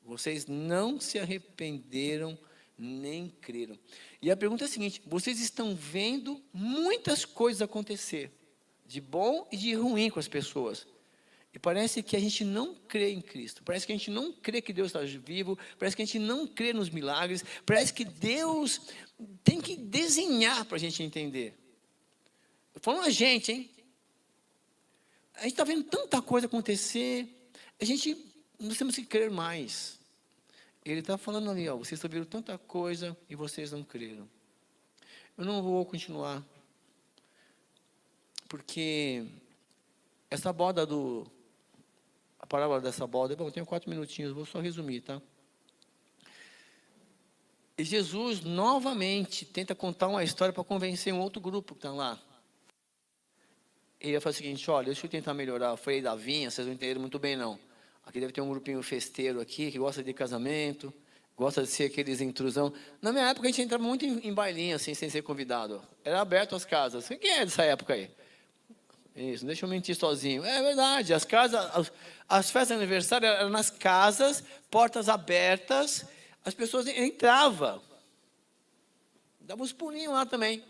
Speaker 1: vocês não se arrependeram nem creram. E a pergunta é a seguinte, vocês estão vendo muitas coisas acontecer, de bom e de ruim com as pessoas. E parece que a gente não crê em Cristo, parece que a gente não crê que Deus está vivo, parece que a gente não crê nos milagres, parece que Deus tem que desenhar para a gente entender. Eu falo a gente, hein? A gente está vendo tanta coisa acontecer, nós temos que crer mais. Ele está falando ali, ó, vocês estão vendo tanta coisa e vocês não creram. Eu não vou continuar, porque essa boda a parábola dessa boda, bom, eu tenho 4 minutinhos, vou só resumir, tá? E Jesus novamente tenta contar uma história para convencer um outro grupo que está lá. Ele fala o seguinte, olha, deixa eu tentar melhorar, eu falei da vinha, vocês não entenderam muito bem não. Aqui deve ter um grupinho festeiro aqui, que gosta de casamento, gosta de ser aqueles intrusão. Na minha época a gente entrava muito em bailinho, assim, sem ser convidado. Era aberto as casas. Quem é dessa época aí? Isso, deixa eu mentir sozinho. É verdade, as festas de aniversário eram nas casas, portas abertas, as pessoas entravam. Dava uns pulinhos lá também.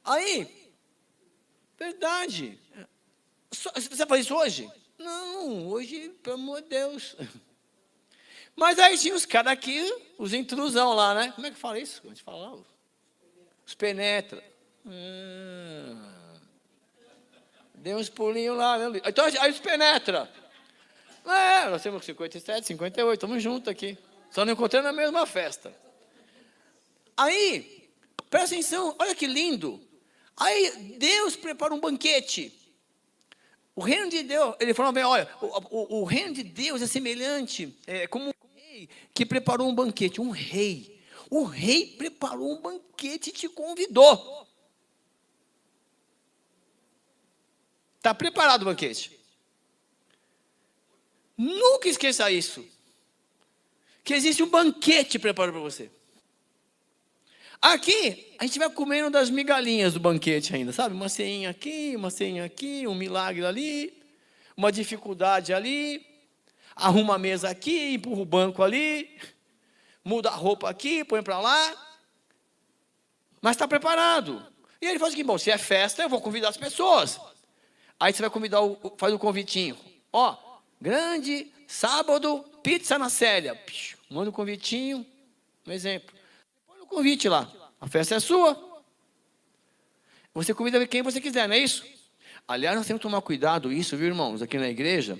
Speaker 1: Aí, verdade. Você faz isso hoje? Não, hoje, pelo amor de Deus. Mas aí tinha os caras aqui, os intrusão lá, né? Como é que fala isso? A gente fala, os penetra. Deu uns pulinhos lá. Né? Então, aí os penetra. Nós temos 57, 58, estamos juntos aqui. Só não encontrando na mesma festa. Aí, presta atenção, olha que lindo. Aí Deus prepara um banquete. O reino de Deus, ele falou bem, olha, o reino de Deus é semelhante, como um rei que preparou um banquete, um rei. O rei preparou um banquete e te convidou. Está preparado o banquete. Nunca esqueça isso. Que existe um banquete preparado para você. Aqui, a gente vai comendo das migalhinhas do banquete ainda, sabe? Uma ceinha aqui, um milagre ali, uma dificuldade ali, arruma a mesa aqui, empurra o banco ali, muda a roupa aqui, põe para lá, mas está preparado. E ele fala assim, bom, se é festa, eu vou convidar as pessoas. Aí você vai convidar, faz o convitinho. Ó, grande, sábado, pizza na Célia. Manda um convitinho, um exemplo. Põe o convite lá. A festa é sua. Você convida quem você quiser, não é isso? Aliás, nós temos que tomar cuidado isso, viu, irmãos, aqui na igreja.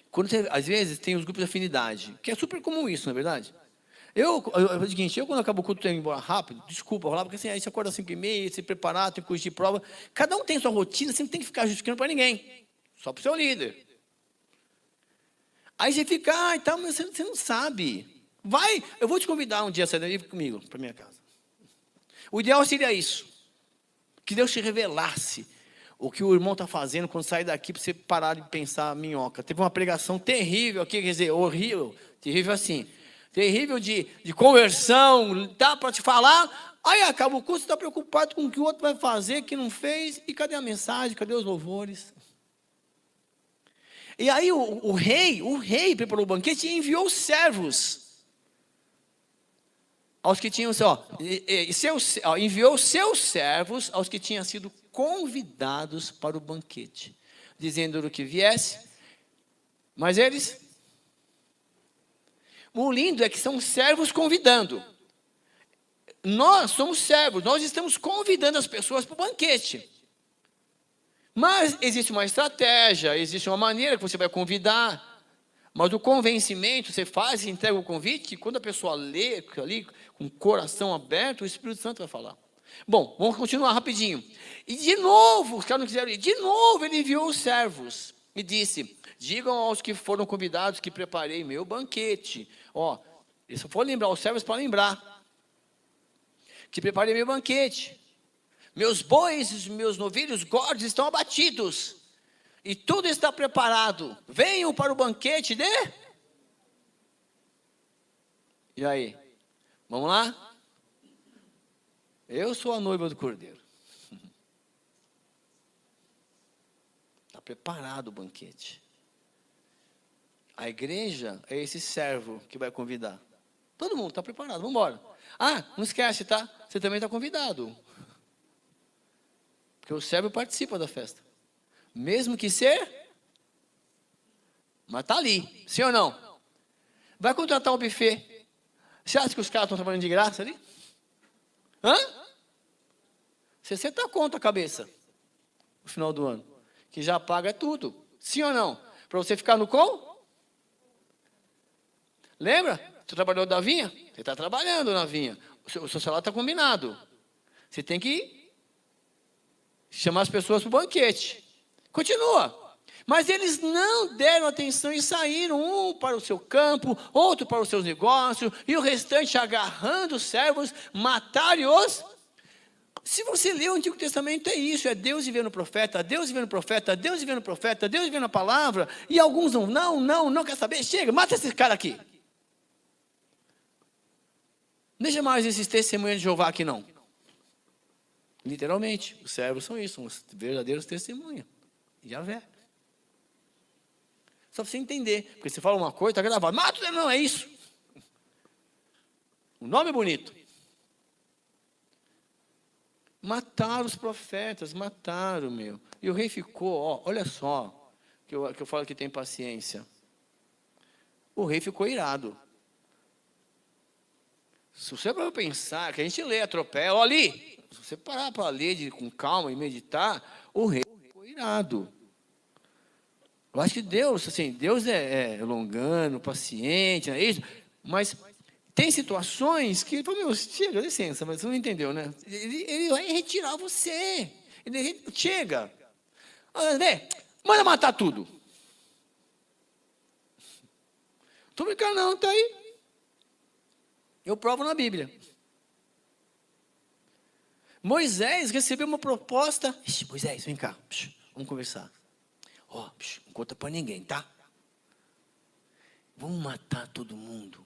Speaker 1: Quando você, às vezes, tem os grupos de afinidade, que é super comum isso, não é verdade? Eu é o seguinte, quando acabo o culto, tenho que ir embora rápido, desculpa, porque assim, aí você acorda às 5h30, se preparar, tem que corrigir prova. Cada um tem sua rotina, você não tem que ficar justificando para ninguém. Só para o seu líder. Aí você fica, tá, mas você não sabe. Vai, eu vou te convidar um dia a sair comigo, para minha casa. O ideal seria isso. Que Deus te revelasse o que o irmão está fazendo quando sai daqui, para você parar de pensar minhoca. Teve uma pregação terrível aqui, quer dizer, horrível, terrível assim. Terrível de conversão, dá para te falar, aí acaba o curso, você está preocupado com o que o outro vai fazer, que não fez, e cadê a mensagem, cadê os louvores? E aí o rei preparou o banquete e enviou os servos, aos que tinham, enviou seus servos, aos que tinham sido convidados para o banquete, dizendo que viesse, mas eles... O lindo é que são servos convidando. Nós somos servos, nós estamos convidando as pessoas para o banquete. Mas existe uma estratégia, existe uma maneira que você vai convidar. Mas o convencimento, você faz e entrega o convite, e quando a pessoa lê ali, com o coração aberto, o Espírito Santo vai falar. Bom, vamos continuar rapidinho. E de novo, os caras não quiseram ir, de novo ele enviou os servos e disse... Digam aos que foram convidados que preparei meu banquete. Ó, eu só vou lembrar os servos para lembrar. Que preparei meu banquete. Meus bois e meus novilhos gordos estão abatidos. E tudo está preparado. Venham para o banquete de... E aí? Vamos lá? Eu sou a noiva do Cordeiro. Está preparado o banquete. A igreja é esse servo que vai convidar. Todo mundo está preparado, vamos embora. Não esquece, tá? Você também está convidado. Porque o servo participa da festa. Mesmo que ser... Mas está ali, sim ou não? Vai contratar um buffet. Você acha que os caras estão trabalhando de graça ali? 60 conto a cabeça. No final do ano. Que já paga tudo. Sim ou não? Para você ficar no com? Lembra? Você trabalhou da vinha? Você está trabalhando na vinha. O seu salário está combinado. Você tem que chamar as pessoas para o banquete. Continua. Mas eles não deram atenção e saíram, um para o seu campo, outro para os seus negócios, e o restante agarrando os servos, mataram-os. Se você lê o Antigo Testamento, é isso, é Deus enviando o profeta, Deus enviando o profeta, Deus enviando o profeta, Deus enviando a palavra, e alguns não quer saber, chega, mata esse cara aqui. Deixa mais esses testemunhos de Jeová aqui não. Literalmente, os servos são isso, são os verdadeiros testemunhos. Yahvé. Só para você entender, porque você fala uma coisa, está gravado, mata, não, é isso. O nome é bonito. Mataram os profetas, mataram, meu. E o rei ficou, olha só, que eu falo que tem paciência. O rei ficou irado. Se você para pensar, que a gente lê, atropela, ali, se você parar para ler com calma e meditar, o rei ficou irado. Eu acho que Deus, assim, Deus é longano, paciente, não é isso? Mas tem situações que ele falou, meu, chega, licença, mas você não entendeu, né? Ele vai retirar você. Chega. André, Manda matar tudo. Estou brincando não, está aí. Eu provo na Bíblia. Moisés recebeu uma proposta. Moisés, vem cá, vamos conversar. Não conta para ninguém, tá? Vamos matar todo mundo.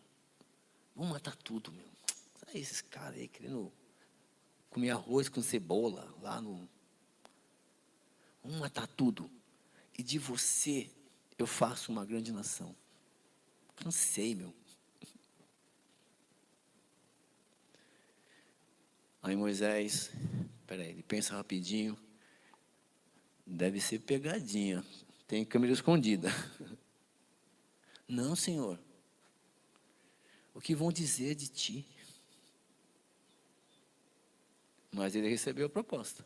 Speaker 1: Vamos matar tudo, meu. Sabe esses caras aí querendo comer arroz com cebola lá no... Vamos matar tudo. E de você eu faço uma grande nação. Cansei, meu. Aí Moisés, peraí, ele pensa rapidinho. Deve ser pegadinha. Tem câmera escondida. Não, Senhor. O que vão dizer de ti? Mas ele recebeu a proposta.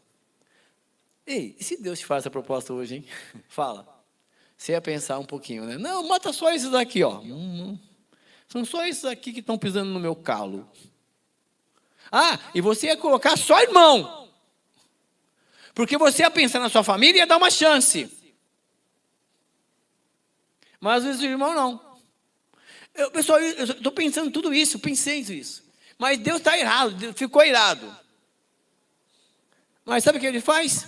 Speaker 1: Ei, e se Deus te faz a proposta hoje, hein? Fala. Você ia pensar um pouquinho, né? Não, mata só esses aqui, ó. São só esses aqui que estão pisando no meu calo. E você ia colocar só irmão. Porque você ia pensar na sua família e ia dar uma chance. Mas às vezes o irmão não. Pessoal, eu estou pensando tudo isso, pensei isso. Mas Deus está errado, Deus ficou irado. Mas sabe o que ele faz?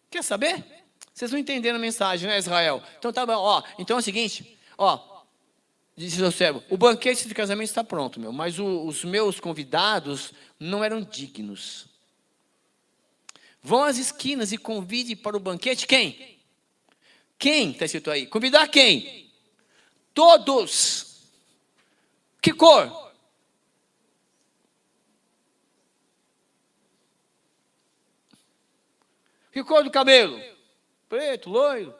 Speaker 1: Quer saber? Vocês não entenderam a mensagem, né, Israel? Então tá bom, então é o seguinte, disse o servo, o banquete de casamento está pronto, meu, mas os meus convidados não eram dignos. Vão às esquinas e convide para o banquete quem? Quem está escrito aí? Convidar quem? Todos. Que cor? Que cor do cabelo? Preto, loiro,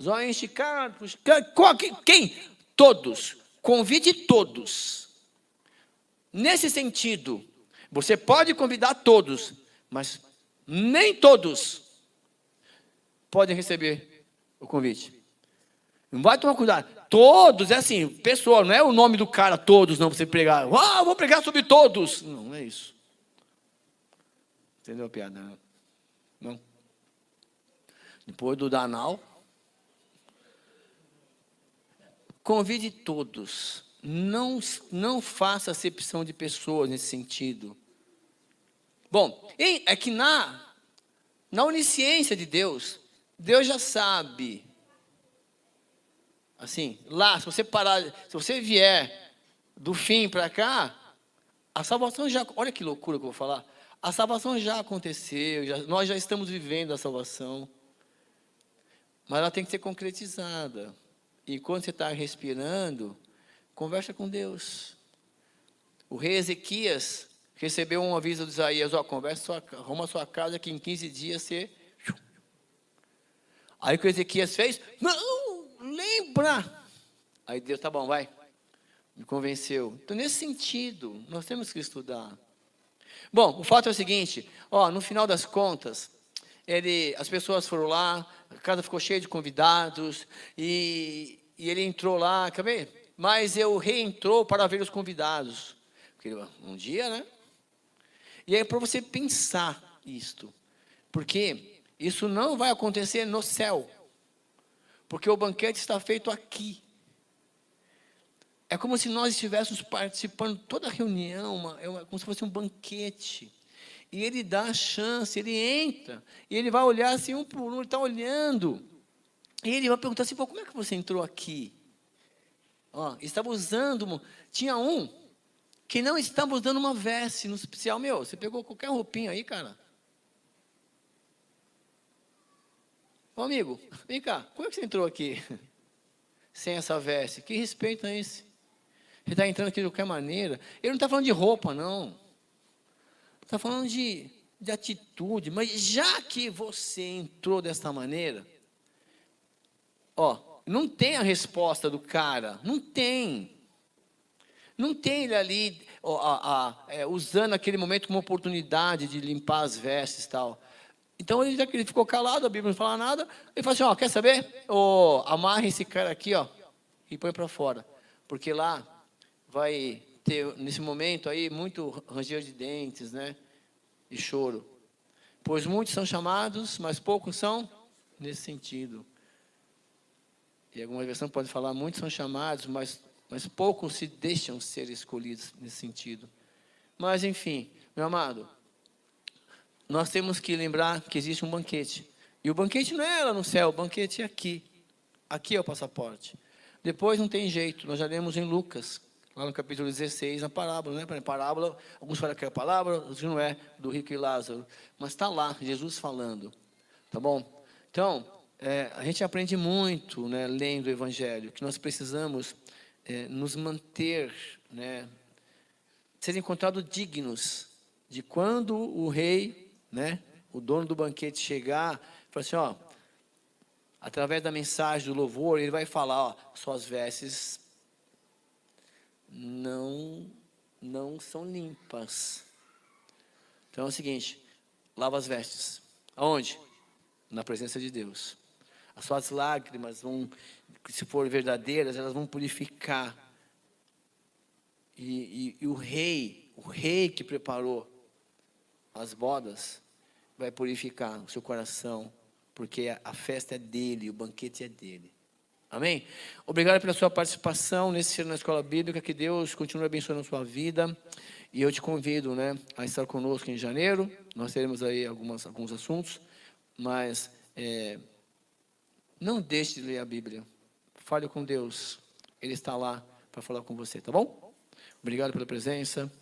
Speaker 1: zóio esticado. Quem? Todos. Convide todos. Nesse sentido, você pode convidar todos, mas nem todos podem receber o convite. Não vai tomar cuidado. Todos, é assim, pessoa, não é o nome do cara, todos, não, para você pregar. Vou pregar sobre todos. Não é isso. Entendeu a piada? Não. Depois do Danal, convide todos. Não faça acepção de pessoas nesse sentido. Bom, é que na onisciência de Deus, Deus já sabe. Assim, lá, se você vier do fim para cá, a salvação já... Olha que loucura que eu vou falar. A salvação já aconteceu, nós já estamos vivendo a salvação. Mas ela tem que ser concretizada. E quando você está respirando, conversa com Deus. O rei Ezequias recebeu um aviso de Isaías, arruma a sua casa que em 15 dias você... Aí o que o Ezequias fez? Não, lembra. Aí Deus, tá bom, vai. Me convenceu. Então, nesse sentido, nós temos que estudar. Bom, o fato é o seguinte, no final das contas, as pessoas foram lá, a casa ficou cheia de convidados, e ele entrou lá, mas o rei entrou para ver os convidados. Porque um dia, né? E aí, para você pensar isto, porque isso não vai acontecer no céu, porque o banquete está feito aqui. É como se nós estivéssemos participando de toda a reunião, como se fosse um banquete. E ele dá a chance, ele entra, e ele vai olhar assim um por um, ele está olhando. E ele vai perguntar assim, como é que você entrou aqui? Estava usando, tinha um que não estava usando uma veste no especial. Você pegou qualquer roupinha aí, cara? Amigo, vem cá, como é que você entrou aqui? Sem essa veste, que respeito é esse? Ele está entrando aqui de qualquer maneira. Ele não está falando de roupa, não. Está falando de atitude. Mas já que você entrou dessa maneira, não tem a resposta do cara. Não tem. Não tem ele ali usando aquele momento como oportunidade de limpar as vestes e tal. Então, já que ele ficou calado, a Bíblia não fala nada, ele fala assim, quer saber? Amarre esse cara aqui, e põe para fora. Porque lá vai ter, nesse momento aí, muito ranger de dentes, né? E choro. Pois muitos são chamados, mas poucos são nesse sentido. E alguma versão pode falar, muitos são chamados, mas poucos se deixam ser escolhidos nesse sentido. Mas, enfim, meu amado, nós temos que lembrar que existe um banquete. E o banquete não é lá no céu, o banquete é aqui. Aqui é o passaporte. Depois não tem jeito, nós já lemos em Lucas, lá no capítulo 16, na parábola, né? Parábola, alguns falam que é a palavra, outros não é, do rico e Lázaro. Mas está lá, Jesus falando. Tá bom? Então, a gente aprende muito, né, lendo o Evangelho, que nós precisamos nos manter, né, ser encontrados dignos de quando o rei, né, o dono do banquete chegar, falar assim, ó, através da mensagem do louvor, ele vai falar, ó, suas vestes não são limpas. Então é o seguinte, lava as vestes. Aonde? Na presença de Deus. As suas lágrimas vão, se forem verdadeiras, elas vão purificar. E o rei que preparou as bodas, vai purificar o seu coração, porque a festa é dele, o banquete é dele. Amém? Obrigado pela sua participação nesse ano na Escola Bíblica, que Deus continue abençoando a sua vida, e eu te convido, né, a estar conosco em janeiro, nós teremos aí alguns assuntos, mas não deixe de ler a Bíblia, fale com Deus, Ele está lá para falar com você, tá bom? Obrigado pela presença.